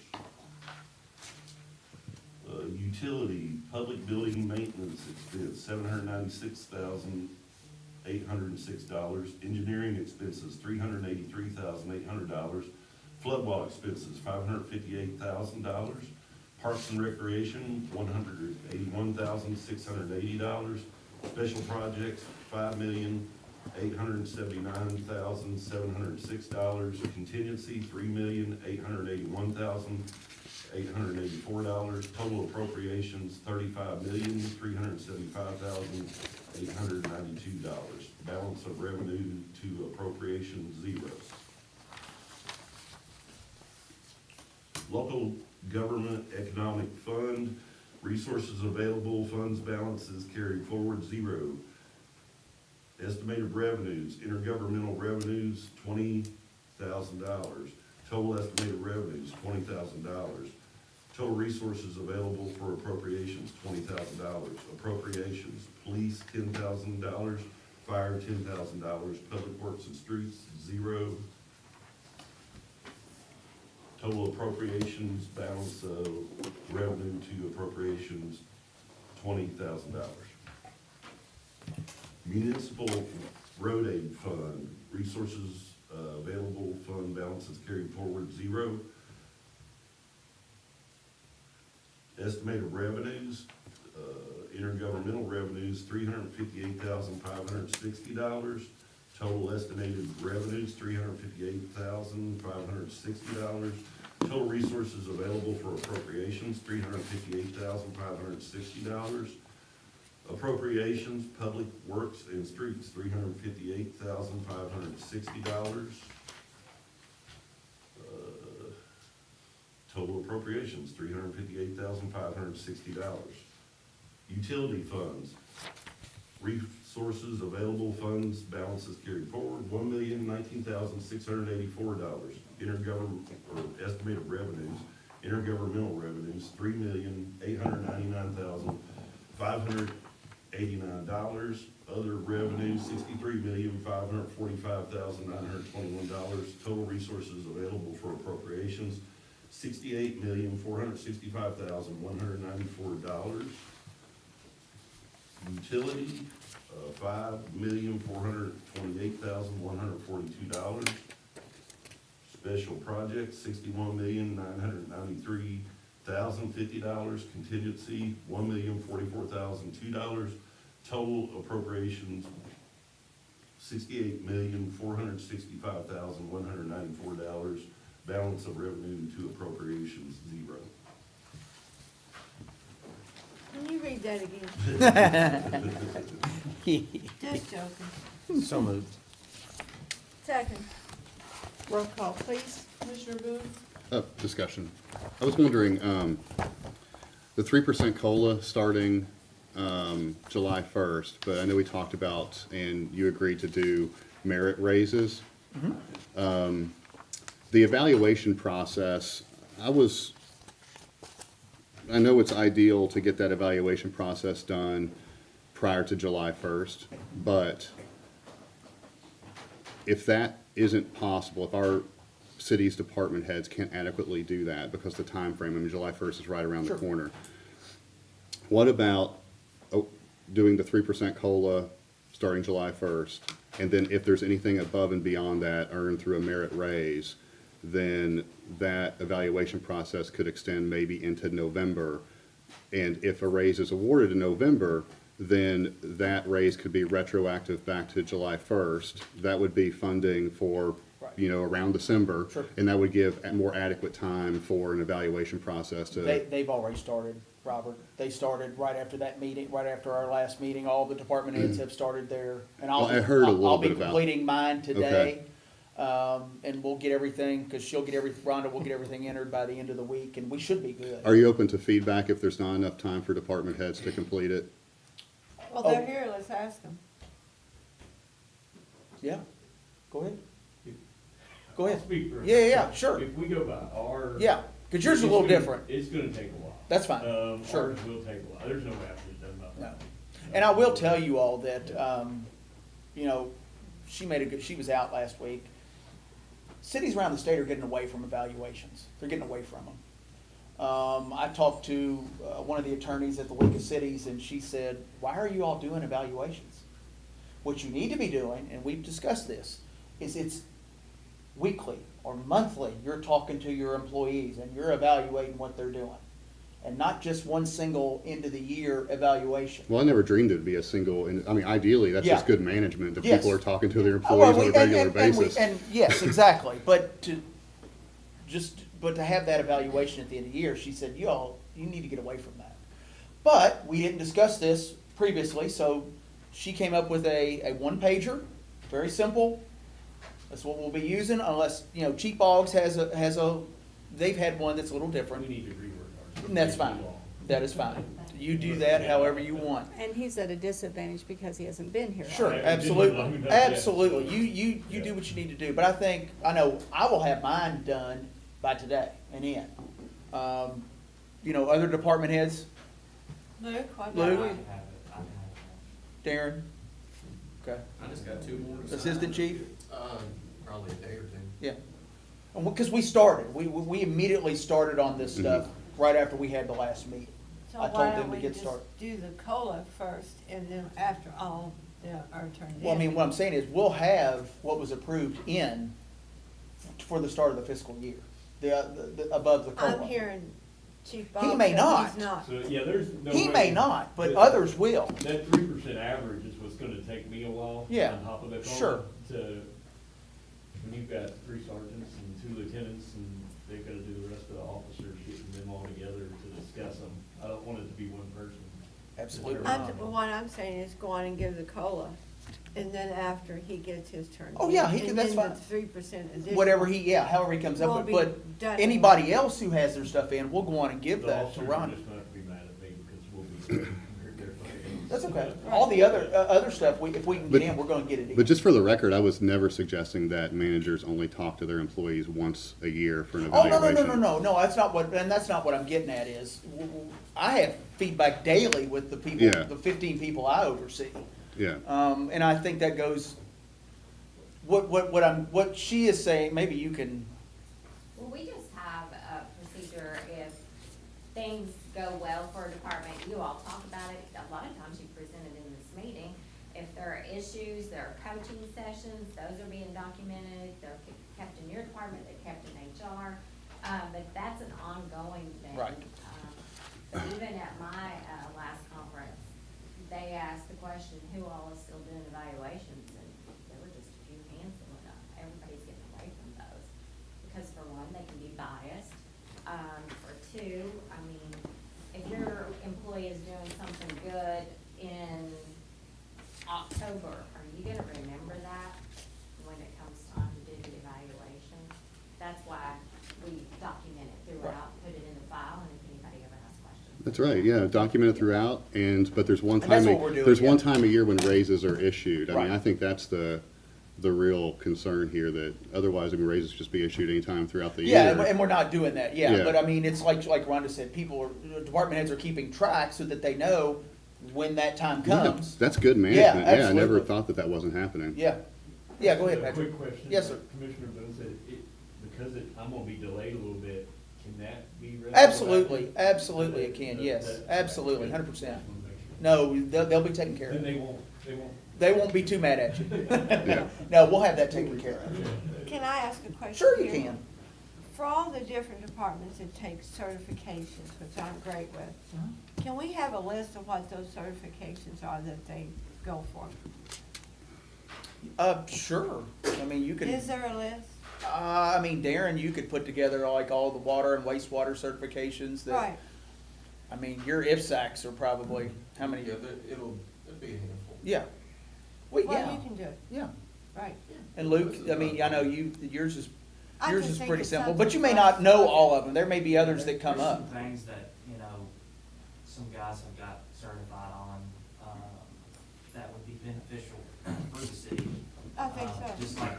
Utility, public building maintenance expense, $796,806. Engineering expenses, $383,800. Flood wall expenses, $558,000. Parks and Recreation, $181,680. Special projects, $5,879,706. Contingency, $3,881,884. Total appropriations, $35,375,892. Balance of revenue to appropriation, 0. Local Government Economic Fund, resources available, funds balances carried forward, 0. Estimated revenues, intergovernmental revenues, $20,000. Total estimated revenues, $20,000. Total resources available for appropriations, $20,000. Appropriations, police, $10,000, fire, $10,000, public works and streets, 0. Total appropriations, balance of revenue to appropriations, $20,000. Municipal Road Aid Fund, resources available, fund balances carried forward, 0. Estimated revenues, intergovernmental revenues, $358,560. Total estimated revenues, $358,560. Total resources available for appropriations, $358,560. Appropriations, public works and streets, $358,560. Total appropriations, $358,560. Utility funds, resources available, funds balances carried forward, $1,019,684. Intergovernment, or estimated revenues, intergovernmental revenues, $3,899,589. Other revenues, $63,545,921. Total resources available for appropriations, $68,465,194. Utility, $5,428,142. Special projects, $61,993,050. Contingency, $1,044,002. Total appropriations, $68,465,194. Balance of revenue to appropriations, 0. Can you read that again? Just joking. So moved. Second. Roll call, please. Commissioner Boone? Discussion. I was wondering, the 3% COLA starting, July 1st, but I know we talked about, and you agreed to do merit raises. The evaluation process, I know it's ideal to get that evaluation process done prior to July 1st, but if that isn't possible, if our city's department heads can't adequately do that because the time frame, I mean, July 1st is right around the corner. What about doing the 3% COLA starting July 1st, and then if there's anything above and beyond that earned through a merit raise, then that evaluation process could extend maybe into November. And if a raise is awarded in November, then that raise could be retroactive back to July 1st. That would be funding for, around December. Sure. And that would give more adequate time for an evaluation process to. They've already started, Robert. They started right after that meeting, right after our last meeting. All the department heads have started there. And I heard a little bit I'll be about. completing mine today. Okay. And we'll get everything, because Rhonda will get everything entered by the end of the week, and we should be good. Are you open to feedback if there's not enough time for department heads to complete it? Well, they're here, let's ask them. Yeah, go ahead. If- Go ahead. I'll speak for- Yeah, sure. If we go by our. Yeah, because yours is a little different. It's gonna take a while. That's fine. Sure. Ours will take a while. There's no way I could have done No. nothing. And I will tell you all that, she was out last week. Cities around the state are getting away from evaluations. They're getting away from them. I talked to one of the attorneys at the League of Cities, and she said, "Why are you all doing evaluations? What you need to be doing," and we've discussed this, is weekly or monthly, you're talking to your employees and you're evaluating what they're doing. And not just one single end of the year evaluation. Well, I never dreamed it'd be a single, and I mean, ideally, that's just Yeah. good management, that Yes. people are talking to their Oh, well, employees on a regular basis. And yes, exactly, but to have that evaluation at the end of the year, she said, you need to get away from that. But we didn't discuss this previously, so she came up with a one-pager, very simple. That's what we'll be using, unless, Cheap Bogs has they've had one that's a little We different, need to rework ours. and that's fine. That is fine. You do that however you want. And he's at a disadvantage because he hasn't been here. Sure, Yeah, it didn't look long absolutely, enough yet. absolutely. You Yeah. do what you need to do, but I know I will have mine done by today and in. Other department heads, Luke, what Luke? about I you? can have it, I can have it. Darren, okay, I just got two more to sign. assistant chief, Probably a day or two. yeah. And because we started, we immediately started on this stuff right after we had the last meeting. So I told why them don't to we get just started. do the COLA first, and then after all are turned in? Well, I mean, what I'm saying is, we'll have what was approved in for the start of the fiscal year, the above the COLA. I'm hearing Chief He Boggs may said not. he's not. So, yeah, there's no He way- may not, but that- others will. That 3% average is what's gonna take me a while. Yeah, On top of that. sure. When you've got 3 sergeants and 2 lieutenants and they've gotta do the rest of the officers, getting them all together to discuss them. I don't want it to be one person. Absolutely. What I'm saying is go on and give the COLA, and then after he gets his turn. Oh, yeah, he can- that's fine. And then the 3% additional. Whatever however he comes Will up be with, but done. anybody else who has their stuff in, we'll go on and give The that to officers are Ronnie. just gonna have to be mad at me because we'll be, they're fighting. That's okay. All the other stuff, if we can But- get in, we're gonna get it in. But just for the record, I was never suggesting that managers only talk to their employees once a year for an Oh, evaluation. no, that's not what I'm getting at is, I have feedback daily with the people, Yeah. the 15 people I oversee. Yeah, And I think that goes, what she is saying, maybe you can, Well, we just have a procedure if things go well for a department, you all talk about it. A lot of times you present it in this meeting. If there are issues, there are coaching sessions, those are being documented, they're kept in your department, they're kept in HR. But that's an ongoing thing. Right. Even at my, last conference, they asked the question, who all is still doing evaluations? And there were just a few hands that went up. Everybody's getting away from those. Because for one, they can be biased. For two, I mean, if your employee is doing something good in October, are you gonna remember that when it comes time to do the evaluation? That's why we document it throughout, put it in the file, and if anybody ever has questions. that's right, yeah, document it throughout, but there's one And that's time, what we're doing, there's one yeah. time a year when raises are issued. I mean, Right. I think that's the real concern here, that otherwise, I mean, raises just be issued anytime throughout the yeah, year. and we're not doing that, yeah. Yeah. But I mean, it's like Rhonda said, department heads are keeping track so that they know when that time Yeah, comes. that's good management, yeah, I never absolutely. thought that wasn't happening. Yeah, go ahead, A Patrick. quick question. Yes, sir. Commissioner Boone said, because I'm gonna be delayed a little bit, can that be retroactive? Absolutely it can, yes, absolutely, 100%. Just wanna make sure. No, they'll be taken care Then of. they won't. They won't be too mad at you. Yeah. No, we'll have that taken care of. Can I ask a question? Sure you here? can. For all the different departments that take certifications, which I'm great with, can we have a list of what those certifications are that they go for? Sure, I mean, you can. Is there a list? I mean, Darren, you could put together like all the water and wastewater certifications that. Right, I mean, your IFSACs are probably, how many? Yeah, it'll be a handful. Yeah. Well, well, yeah, you can do it, yeah. right. And Luke, I mean, I know yours is I yours just is think pretty it's simple, something but you may for not us- know all of them. There may be others that come There's up. some things that, some guys have got certified on, that would be beneficial for the city. I think so. Just like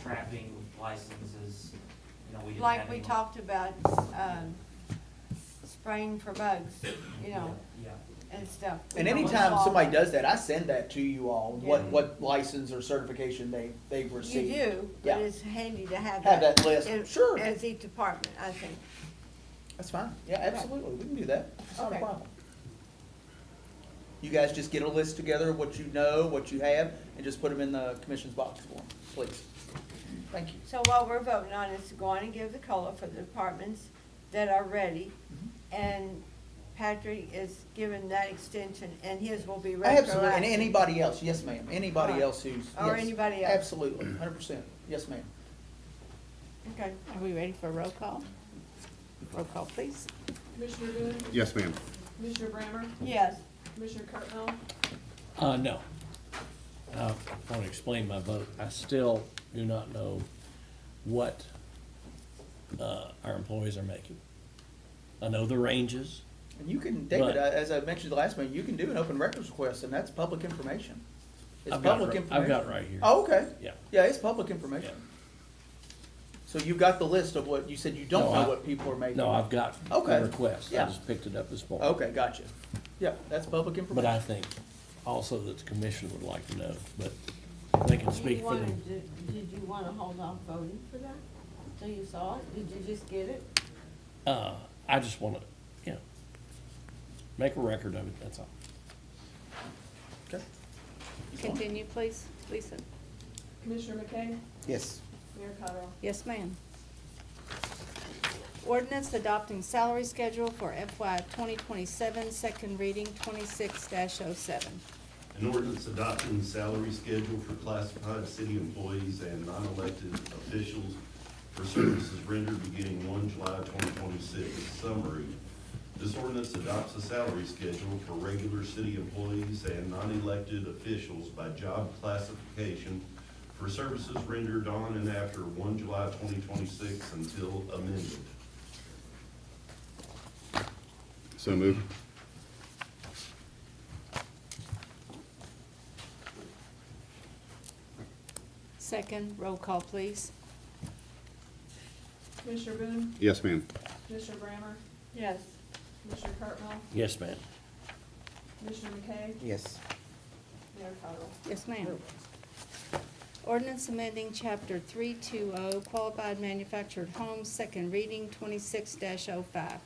trapping licenses, we didn't have Like we any- talked about, spraying for bugs, Yeah. and stuff. And You know, anytime with somebody all- does that, I send that to you all, Yeah. what license or certification they've You received. do, Yeah. but it's handy to have Have that. that list. in- Sure. As each department, I think. That's fine. Yeah, absolutely. We can do that. It's not a Okay. problem. You guys just get a list together of what you know, what you have, and just put them in the commission's box for them, please. Thank you. So what we're voting on is to go on and give the COLA for the departments that are ready. And Patrick is given that extension, and his will be retroactive. Absolutely, and anybody else, yes, ma'am, anybody Alright. else who's, Or yes, anybody else. absolutely, 100%, yes, ma'am. Okay. Are we ready for a roll call? Roll call, please. Commissioner Boone? Yes, ma'am. Commissioner Brammer? Yes. Commissioner Cardinal? No. I want to explain my vote. I still do not know what our employees are making. I know the ranges. And you can, David, But- as I mentioned the last meeting, you can do an open records request, and that's public information. It's I've got it public right- information. I've got it right here. Oh, okay. Yeah. Yeah, it's public information. So you've got the list of what, you said you don't No, know I- what people are making? No, I've got Okay. the request. I Yeah. just picked it up this morning. Okay, gotcha. Yeah, that's public But information. I think also that the commission would like to know, but they can speak for them. Did you wanna hold off voting for that? Till you saw it? Did you just get it? I just want to, make a record of it, that's all. Okay. Continue, please, Lisa. Commissioner McKay? Yes. Mayor Cottrell? Yes, ma'am. Ordinance adopting salary schedule for FY 2027, second reading, 26-07. An ordinance adopting salary schedule for classified city employees and non-elected officials for services rendered beginning 1 July 2026. Summary. This ordinance adopts a salary schedule for regular city employees and non-elected officials by job classification for services rendered on and after 1 July 2026 until amended. So moved. Second, roll call, please. Commissioner Boone? Yes, ma'am. Commissioner Brammer? Yes. Commissioner Cardinal? Yes, ma'am. Commissioner McKay? Yes. Mayor Cottrell? Yes, ma'am. Ordinance amending Chapter 320 Qualified Manufactured Homes, second reading, 26-05.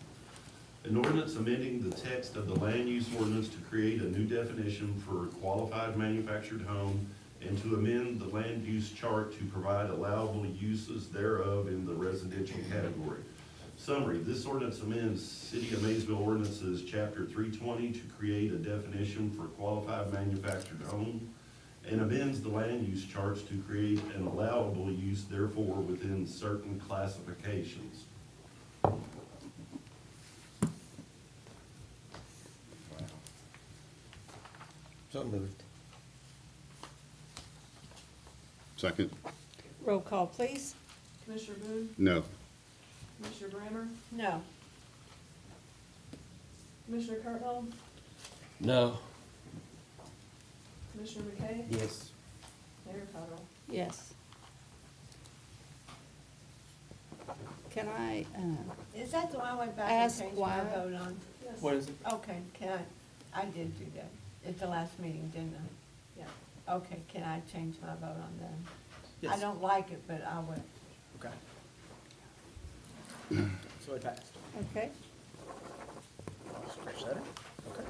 An ordinance amending the text of the land use ordinance to create a new definition for qualified manufactured home and to amend the land use chart to provide allowable uses thereof in the residential category. Summary, this ordinance amends City of Maysville ordinances Chapter 320 to create a definition for qualified manufactured home and amends the land use charts to create an allowable use therefore within certain classifications. So moved. Second? Roll call, please. Commissioner Boone? No. Commissioner Brammer? No. Commissioner Cardinal? No. Commissioner McKay? Yes. Mayor Cottrell? Yes. Can I, Is that the one I went back and Ask changed my why. vote on? Yes. What is it? Okay, I did do that at the last meeting, didn't I? Yeah. Okay, can I change my vote on that? I Yes. don't like it, but I will. Okay. So it passed. okay. Scratch that out. Okay.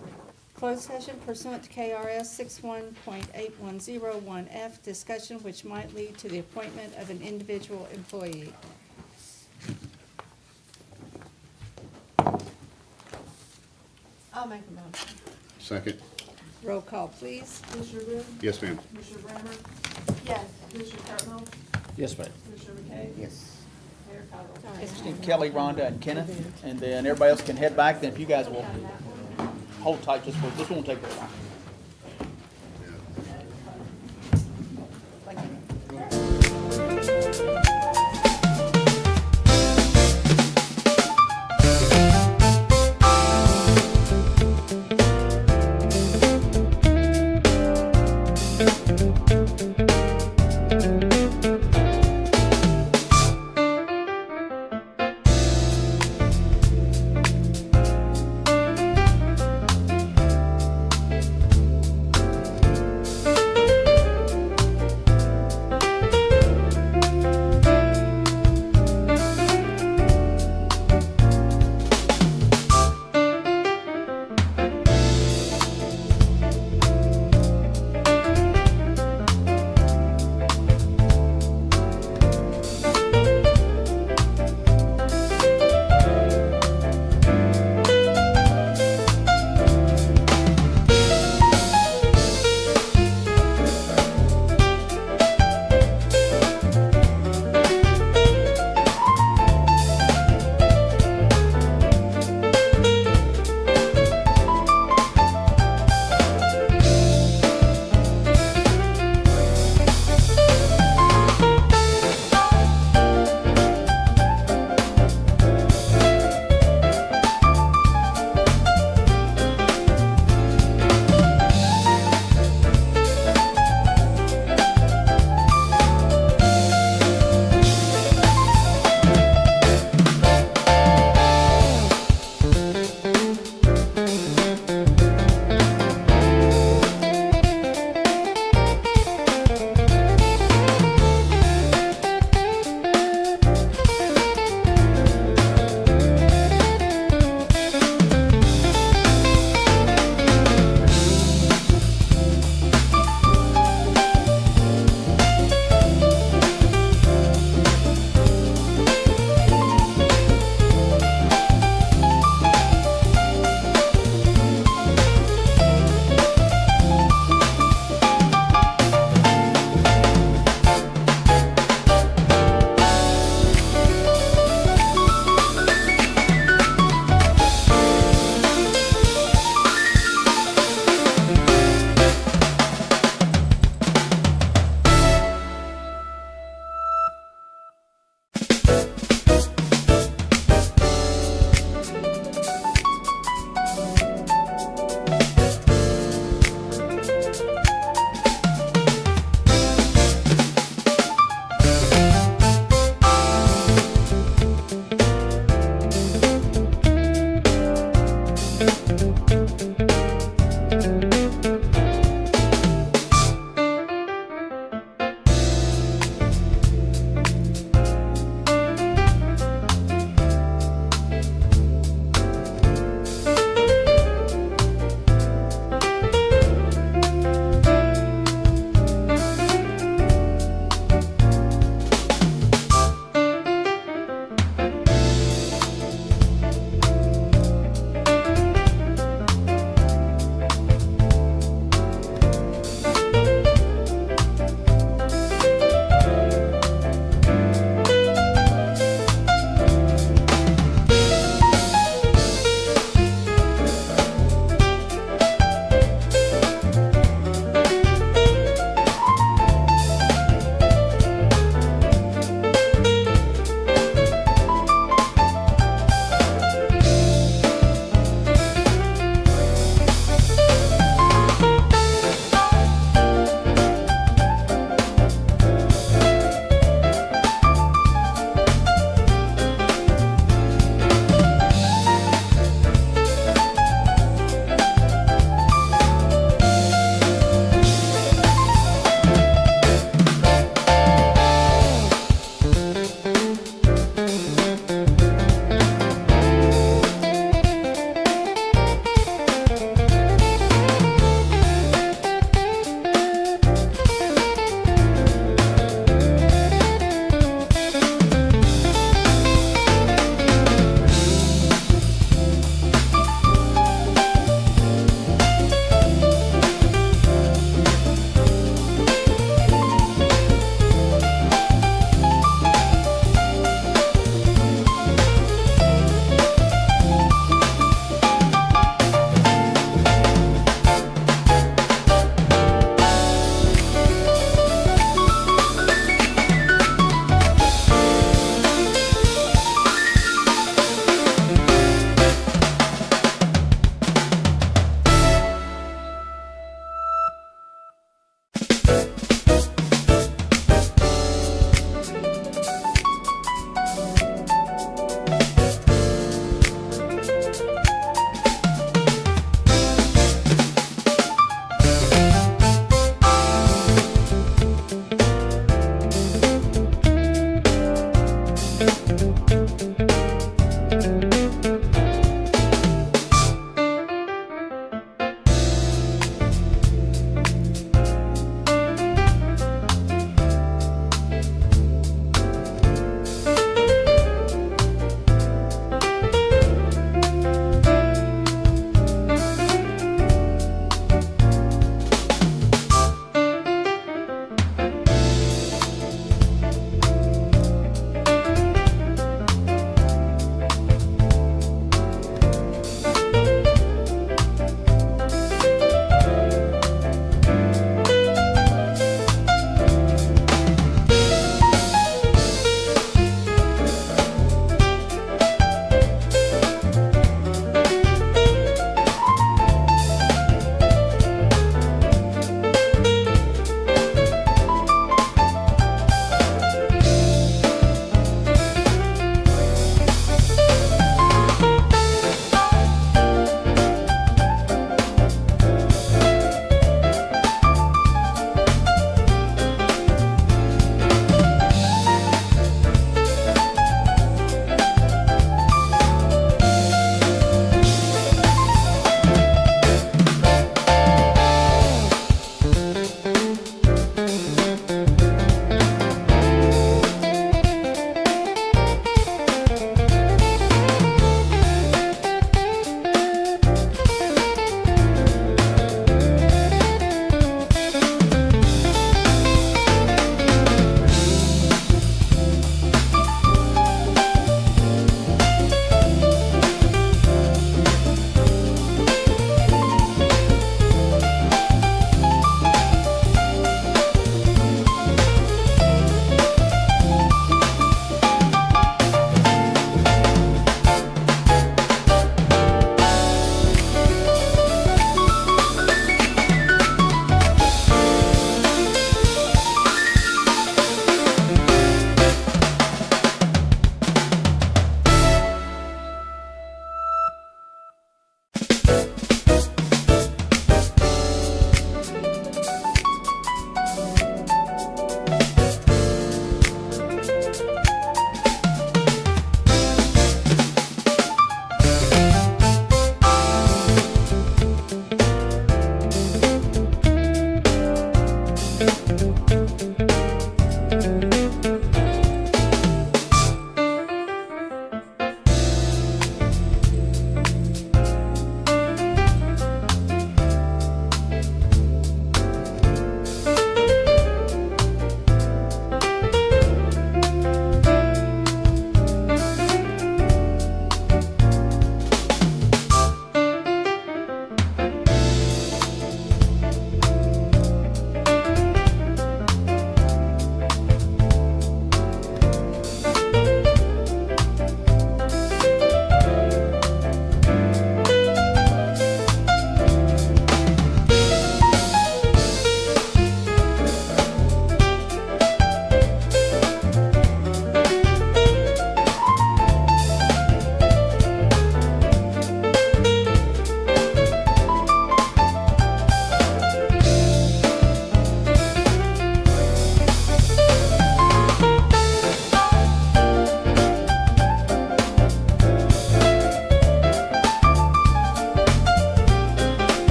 Closed session pursuant to KRS 61.8101F, discussion which might lead to the appointment of an individual employee. I'll make a motion. Second? Roll call, please. Commissioner Boone? Yes, ma'am. Commissioner Brammer? Yes. Commissioner Cardinal? Yes, ma'am. Commissioner McKay? Yes. Mayor Cottrell? Yes, Steve, Kelly, Rhonda, and Kenneth, and then everybody else can head back, then if you guys will hold tight, this won't take very long.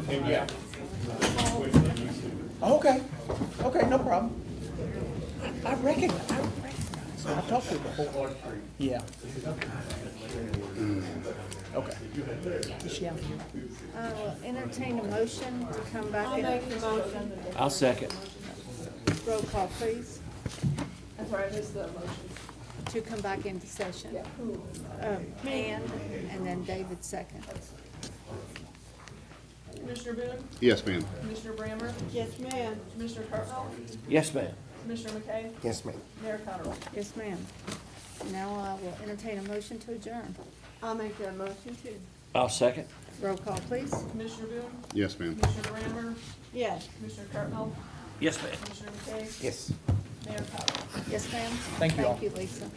Yeah. Okay, okay, no problem. I recognize, I've talked to her before. Yeah. Okay. Is she out here? I will entertain a motion to come back in. I'll second. Roll call, please, I'm sorry, I missed the motion. to come back into session. Yeah, who? And then David second. Commissioner Boone? Yes, ma'am. Commissioner Brammer? Yes, ma'am. Commissioner Cardinal? Yes, ma'am. Commissioner McKay? Yes, ma'am. Mayor Conrad? Yes, ma'am. Now I will entertain a motion to adjourn. I'll make that motion too. I'll second. Roll call, please. Commissioner Boone? Yes, ma'am. Commissioner Brammer? Yes. Commissioner Cardinal? Yes, ma'am. Commissioner McKay? Yes. Mayor Conrad? Yes, ma'am. Thank you all. Thank you, Lisa.